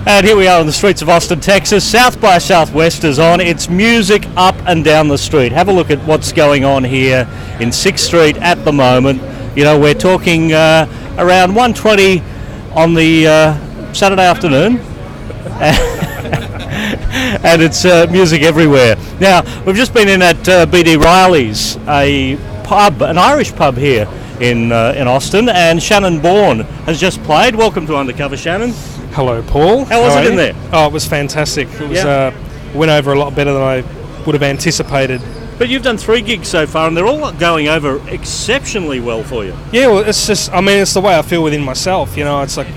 And here we are on the streets of Austin, Texas. South by Southwest is on. It's music up and down the street. Have a look at what's going on here in 6th Street at the moment. You know, we're talking around 1:20 on the Saturday afternoon. And it's music everywhere. Now, we've just been in at B.D. Riley's, a pub, an Irish pub here in Austin, and Shannon Bourne has just played. Welcome to Undercover, Shannon. Hello, Paul. How was it in there? Oh, it was fantastic. It was went over a lot better than I would have anticipated. But you've done 3 gigs so far, and they're all going over exceptionally well for you. Yeah, well, it's just, I mean, it's the way I feel within myself. You know, it's like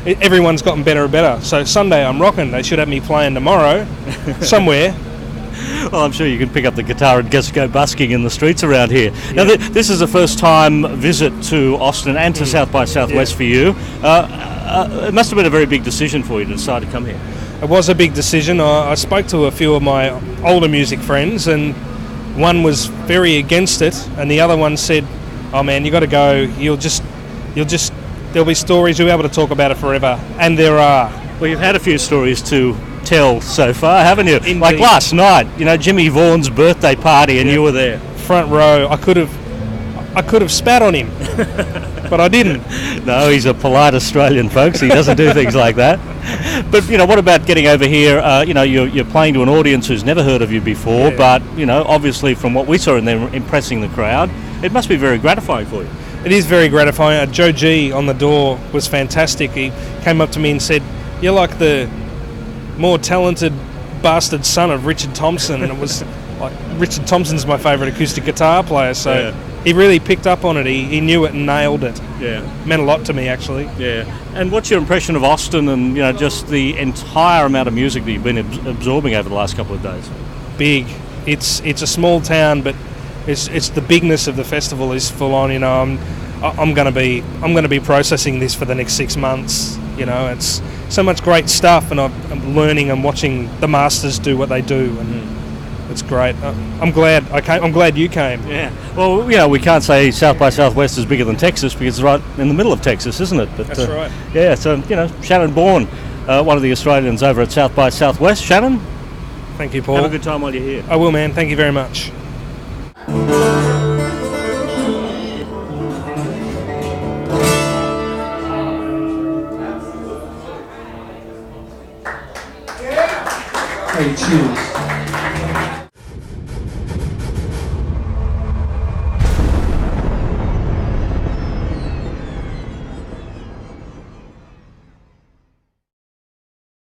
everyone's gotten better and better. So Sunday I'm rocking. They should have me playing tomorrow somewhere. Well, I'm sure you can pick up the guitar and just go busking in the streets around here. Yeah. Now, this is a first-time visit to Austin and to South by Southwest for you. It must have been a very big decision for you to decide to come here. It was a big decision. I spoke to a few of my older music friends, and one was very against it, and the other one said, "Oh man, you got to go. There'll be stories. You'll be able to talk about it forever," and there are. Well, you've had a few stories to tell so far, haven't you? Indeed. Like last night, you know, Jimmy Vaughan's birthday party, and you were there, front row. I could have spat on him, but I didn't. No, he's a polite Australian, folks. He doesn't do things like that. But, you know, what about getting over here? You know, you're playing to an audience who's never heard of you before, but, you know, obviously from what we saw in there impressing the crowd, it must be very gratifying for you. It is very gratifying. Joe G on the door was fantastic. He came up to me and said, "You're like the more talented bastard son of Richard Thompson," and it was like, Richard Thompson's my favourite acoustic guitar player, so he really picked up on it. He knew it and nailed it. Yeah, meant a lot to me, actually. Yeah. And what's your impression of Austin and, you know, just the entire amount of music that you've been absorbing over the last couple of days? Big. It's a small town, but it's the bigness of the festival is full on. You know, I'm going to be processing this for the next 6 months. You know, it's so much great stuff, and I'm learning and watching the masters do what they do, and it's great. I'm glad I came. I'm glad you came. Yeah. Well, you know, we can't say South by Southwest is bigger than Texas because it's right in the middle of Texas, isn't it? But, that's right. Yeah. So, you know, Shannon Bourne, one of the Australians over at South by Southwest. Shannon, thank you, Paul. Have a good time while you're here. I will, man. Thank you very much. Hey, cheers.